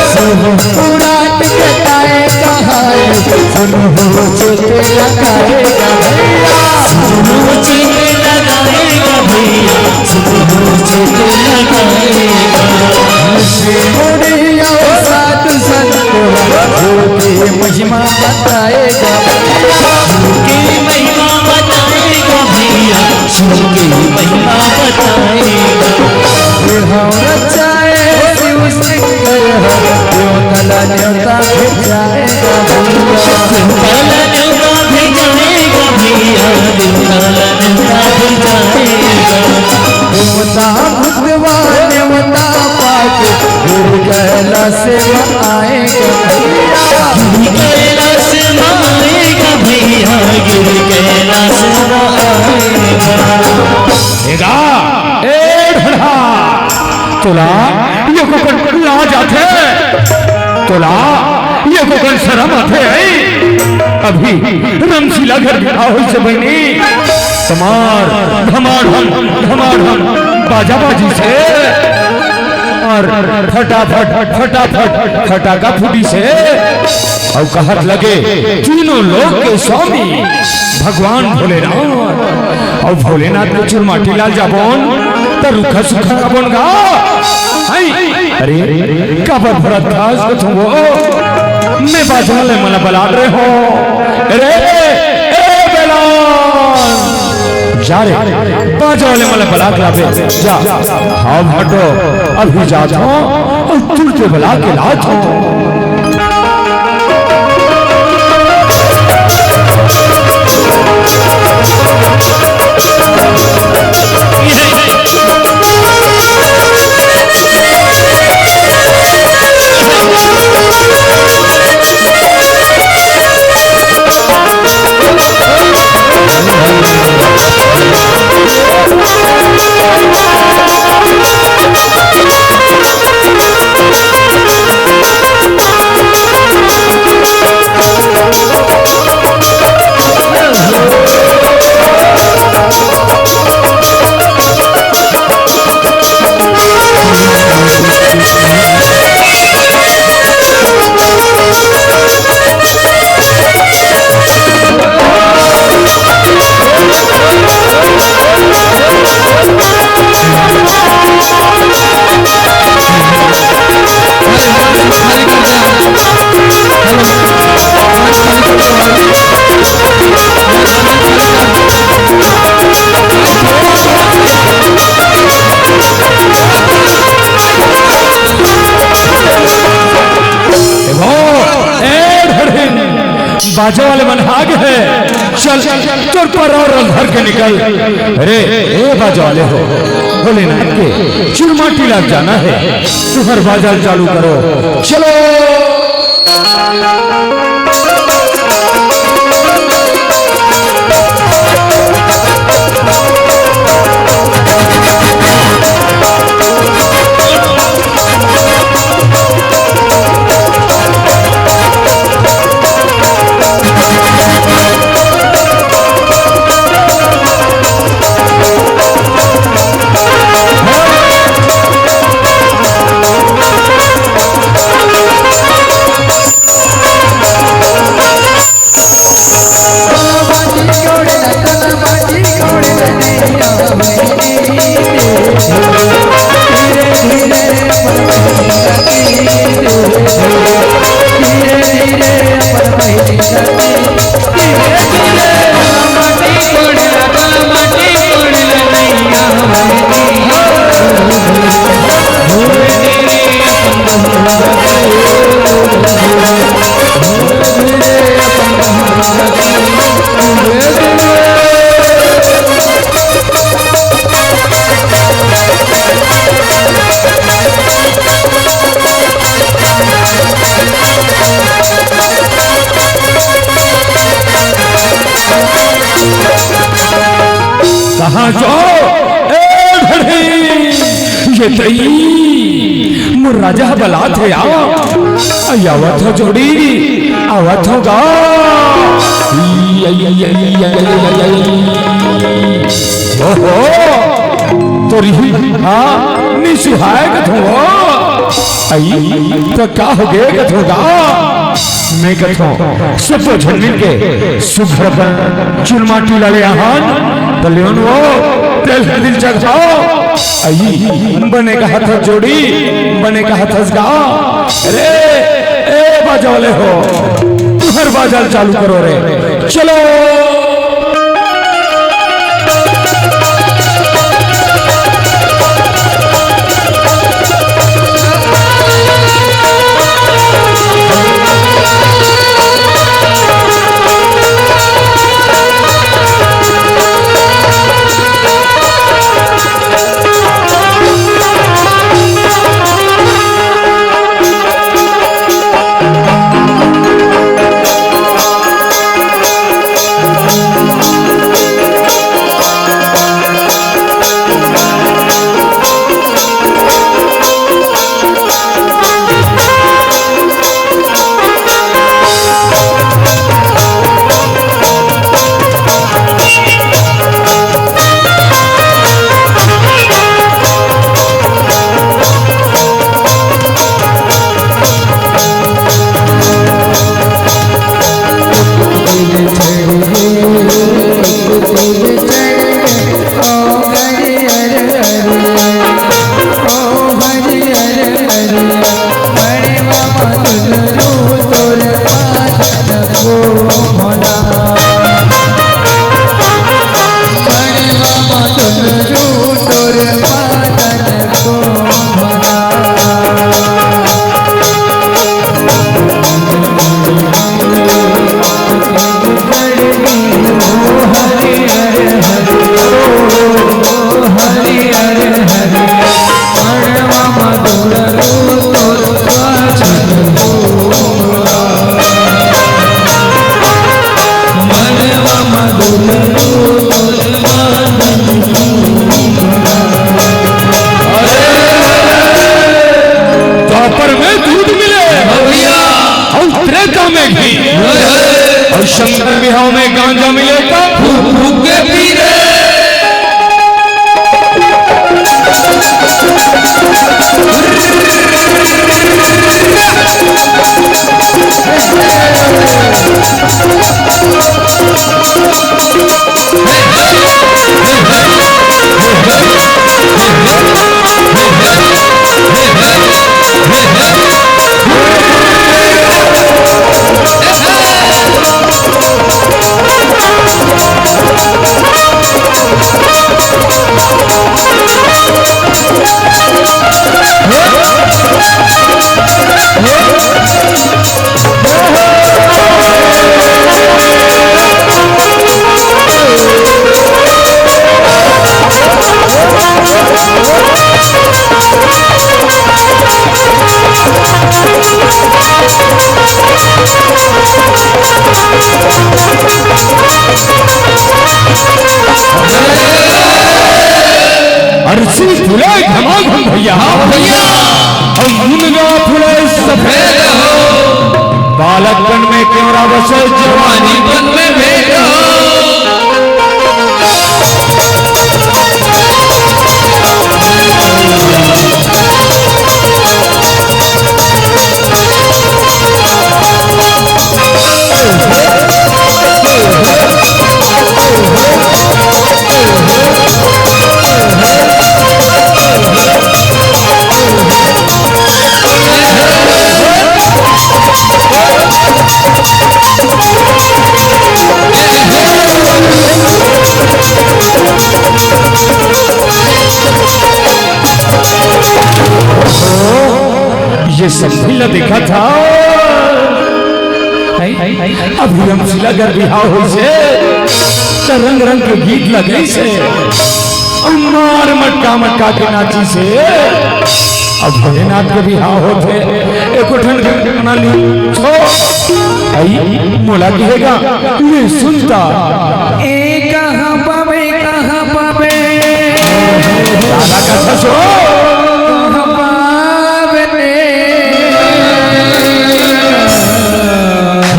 उड़ाट कटाएगा हाय सुनो चोटे लगाएगा भैया सुनो चोटे लगाएगा भैया सुनो चोटे लगाएगा मुड़िया साधु संत की महिमा बताएगा की महिमा बताएगा भैया की महिमा बताएगा रचाए शिव सिंगर कला न्योता भेजाएगा कला न्योता भेजाएगा भैया कला न्योता भेजाएगा देवता भगवान देवता पाक गुरु कैलाश में आएगा गुरु कैलाश में आएगा भैया गुरु कैलाश में आएगा तोला ये कोकण ला जाते तोला ये कोकण शर्म आते है अभी रमशीला घर बिठा हुई से बनी तमार धमाधम बाजा बाजी से और फटाफट फटाका फूटी से और कहत लगे तीनों लोग के स्वामी भगवान भोलेनाथ और भोलेनाथ ने चुरमाटी लाल जाबोन तो रुखा सुखा बन गा अरे कबर भरत खास को तुम वो मैं बाजा ले मला बला रहे हो अरे ए बेलान जा रे बाजा ले मला बला लावे जा हाँ हटो अभी जाता हूँ और तुम के बला के लाता हूँ बाजा वाले मन आग है चल चोर पर और घर के निकल अरे ए बाजा वाले हो भोलेनाथ के चुरमाटी लग जाना है तुहर बाजार चालू करो चलो कहाँ जाओ ये तई मुर राजा बला थे आवत हो जोड़ी आवत होगा ओहो तोरी हाँ निसुहाय कथो आई तो क्या हो गए कथोगा मैं कथो सब झन मिल के सुघर पर चुनमाटी लड़े आहान तो लेन वो दिल जगाओ आई बने का हाथ जोड़ी बने का हाथ गा अरे ए बाजा वाले हो हर बाजार चालू करो रे चलो और शंकर बिहाव में गांजा मिलेगा फूक फूक के पी रे अर्सी फूले घमाघम भैया और मुनगा फूले सफेद हो बालकपन में क्यों रावस जवानी बन में भेद हो ये सब भी देखा था अभी हम सिला कर बिहाव हो से रंग रंग के गीत लगे से मार मटका मटका के नाची से अब भोलेनाथ के बिहाव होते एक उठन के बना ली आई मोला कहेगा ये सुनता ए कहां पावे दादा का ससुर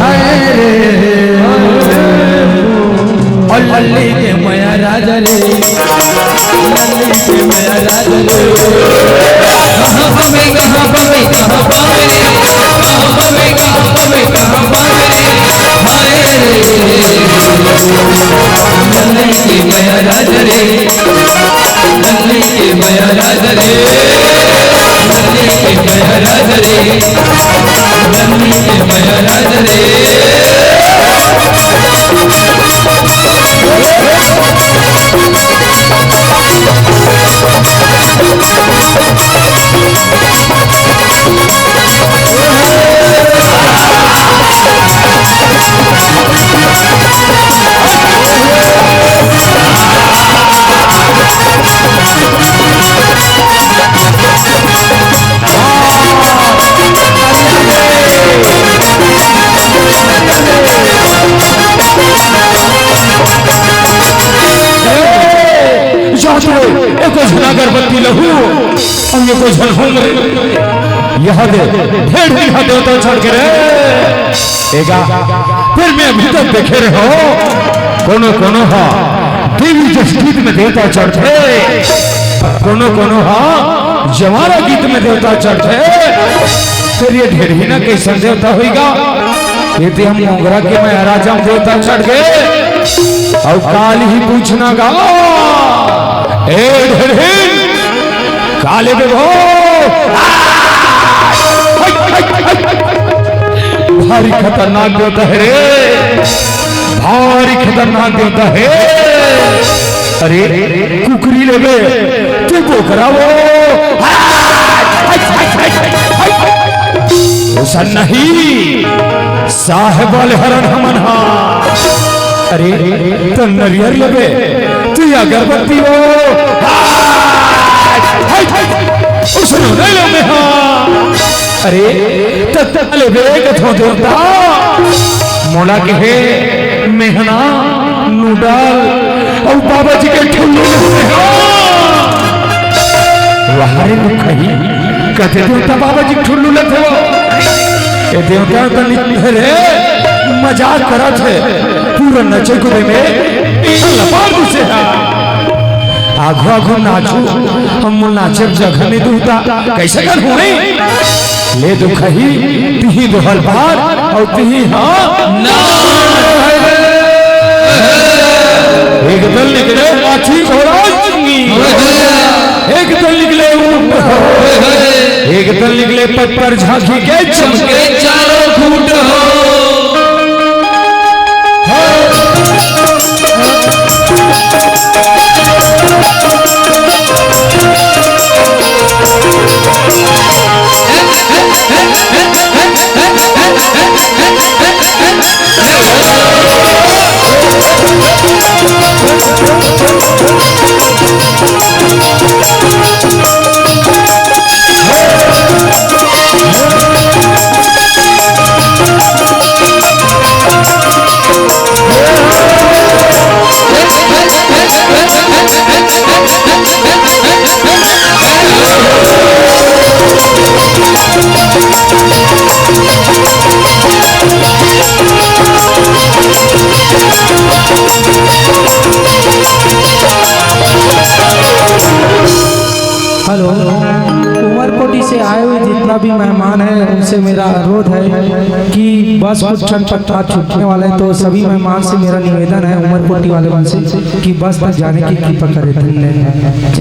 हरे लल्ली के माया राजा रे, लल्ली के माया राजा रे। कहाँ पावे कहाँ पावे कहाँ पावे रे, कहाँ पावे कहाँ पावे कहाँ पावे रे, हाय रे लल्ली के माया राजा रे, लल्ली के माया राजा रे, लल्ली के माया राजा रे, लल्ली के माया राजा रे। एको अगरबत्ती लहू और एको झलहूम यह दे ढेर ढेर देवता छोड़ के रे एगा फिर मैं अभी तक देखे रहे हो कोनो हा देवी जस गीत में देवता चढ़ते, कोनो हा जवारा गीत में देवता चढ़ते। फिर ये ढेर ही ना कैसा देवता होगा ये तो हम मोगरा के मैं राजा देवता चढ़ गए और काल ही पूछना गा ए ढेर काले देवो भारी खतरनाक देवता है रे, भारी खतरनाक देवता है। अरे कुकरी ले गए तू बोकरा वो सन नहीं साहेब वाले हरण हमन हा। अरे तो नरियर लगे तू अगरबत्ती हो उसने नहीं लगे हाँ। अरे तत्ले बेग थो देवता मोला के है मेहना नूडल और बाबा जी के ठुल्लू वहारे लोग कही कहते देवता बाबा जी ठुल्लू लगे हो ये देवता तो रे मजाक करा थे पूरा नचे कूदे में लपार से आघो आघो नाचू हम नाचे जगह में दूता कैसे कर हुए ले दुखही तिही दोहल बार और तिही हाँ ना एक दल निकले माछी घोड़ा एक दल निकले एक दल निकले पद पर झांकी के चमके चारों फूट हो। हेलो, उमरकोटी से आए हुए जितना भी मेहमान है उनसे मेरा अनुरोध है कि बस कुछ क्षण पश्चात छूटने वाले हैं, तो सभी मेहमान से मेरा निवेदन है उमरकोटी वाले मन से कि बस तक जाने की कृपा करें।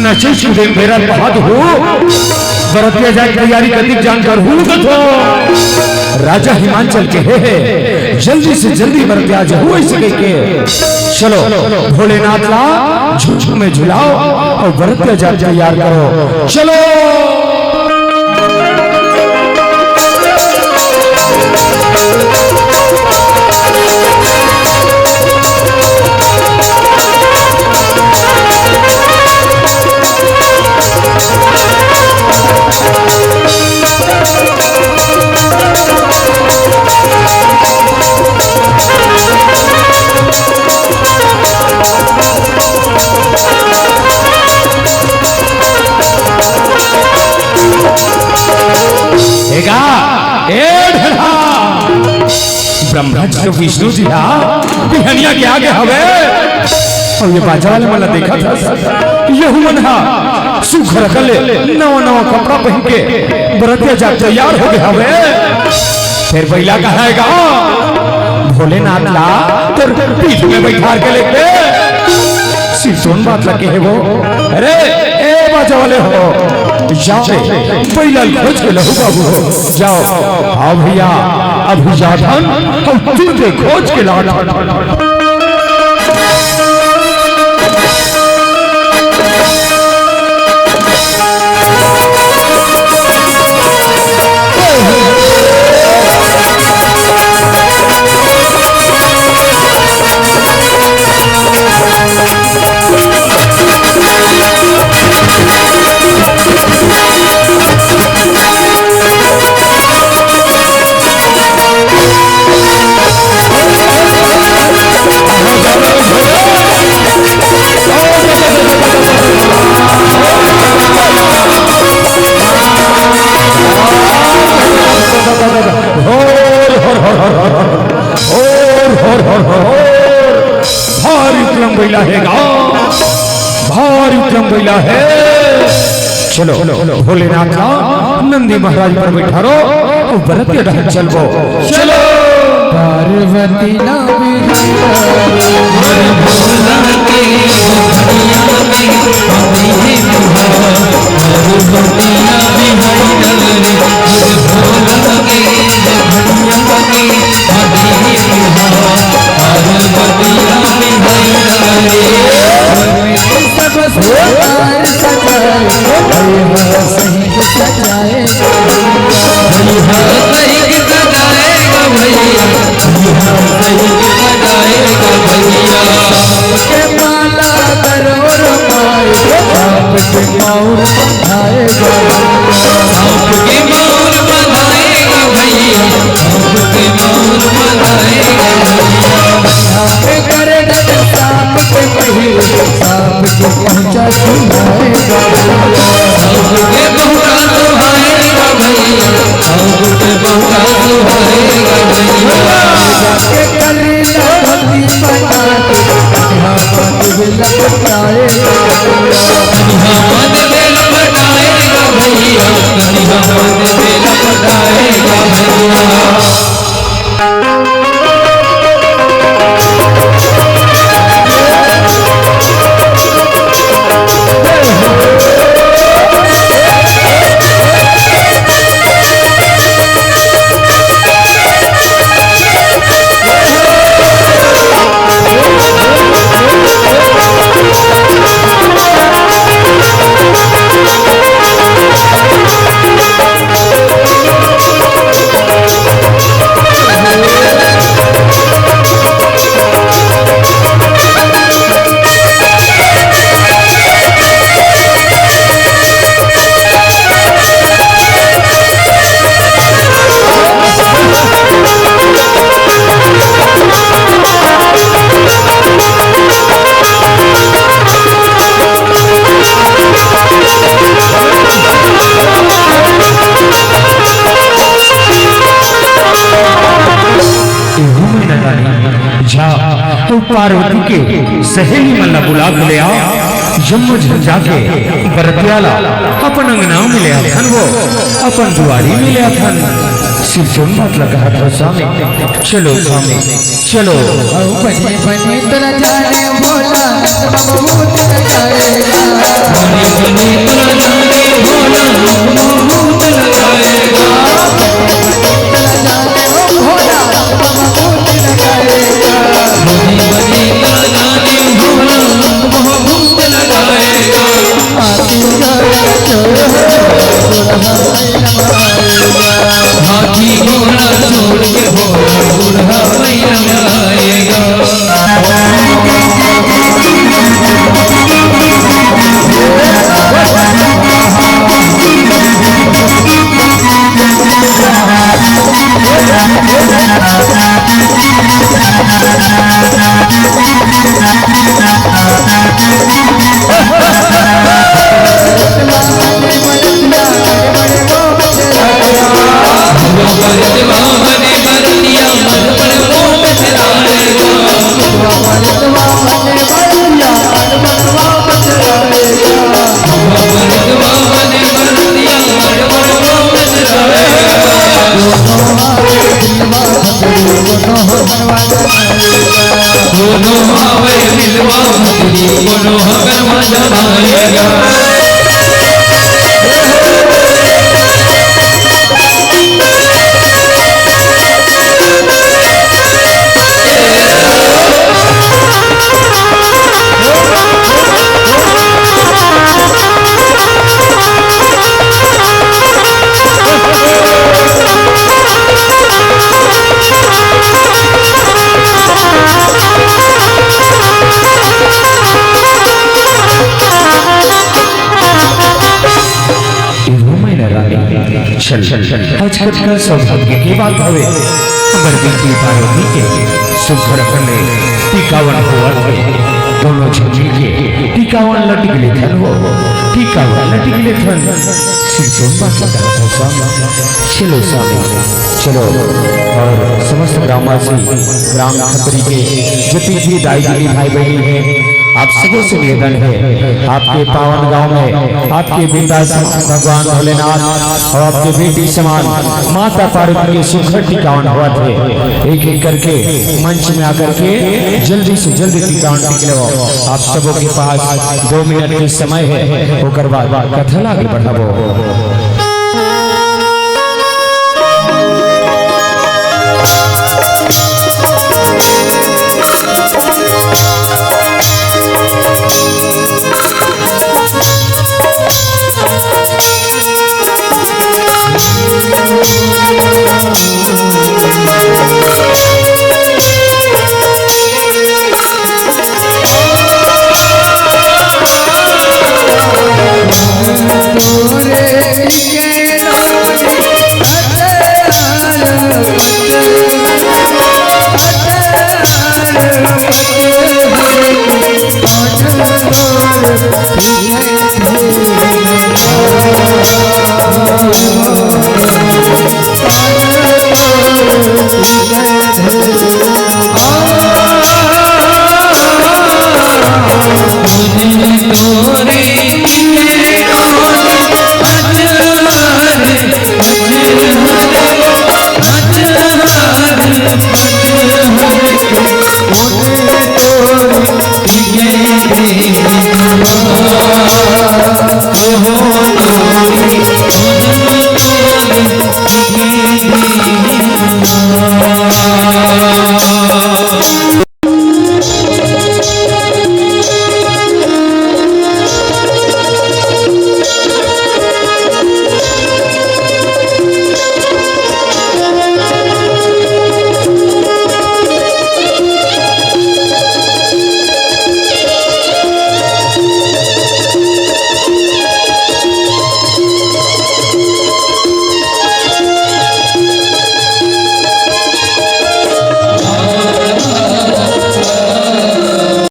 नचे छुदे मेरा बहुत हो बरतिया जाए तैयारी करने जानकर हूँ तो राजा हिमांचल के है जल्दी से जल्दी बरतिया जा हो सके के चलो भोलेनाथ ला झूठ में झुलाओ और बरतिया जा तैयार करो चलो। ए ढला ब्रह्मा जी तो विष्णु जी हा बिहनिया के आगे हवे और ये बाजा वाले मला देखा था ये हुमन हा सुखर कले नवा नवा कपड़ा पहन के बरतिया जा तैयार हो गया हवे फिर बैला कहाएगा भोलेनाथ ला तेरे पीठ में बैठा के लेके सिरसोन बात लगे है वो अरे ए बाजा वाले हो जाओ बैला खोज के लहू बाबू हो जाओ आओ भैया अभी जाधन हम तुझे खोज के लाना भारी क्रम बैला है भारी क्रम बैला है चलो भोलेनाथ का नंदी महाराज पर बैठा रो बरतिया ढहल चलो चलो पार्वती नामी भोला के पार्वती के सहेली मल्ला बुला के ले आओ जम्मू जाके बरतियाला अपन अंगना में ले आथन वो अपन दुआरी में ले आथन सिरसोन बात लगा था स्वामी चलो स्वामी चलो बने बने तेरा जाने भोला बहुत लगाएगा बने बने तेरा जाने भोला बहुत लगाएगा तेरा जाने भोला बहुत लगाएगा बने बने तेरा जाने भोला बहुत लगाएगा हाथी घोड़ा छोड़ के भोला बूढ़ा मैया आएगा गरमा जमाएगा चल आजकल का सौभाग्य की बात हवे हमर बेटी पार्वती के सुघर में टीकावन हुआ थे दोनों झिझी के टीकावन लटक ले थन हो टीकावन लटक ले थन सिरसोंबा के तरफ स्वामी चलो स्वामी चलो और समस्त ग्रामवासी ग्राम खतरी के जितनी भी दाई दीदी भाई बहनी है आप सबों से निवेदन है आपके पावन गांव में आपके पिता भगवान भोलेनाथ और आपके बेटी समान माता पार्वती के सुखद टीकावन हुआ थे एक एक करके मंच में आकर के जल्दी से जल्दी टीकावन निकलवाओ आप सबों के पास 2 मिनट के समय है होकर बाद कथा आगे बढ़ाओ।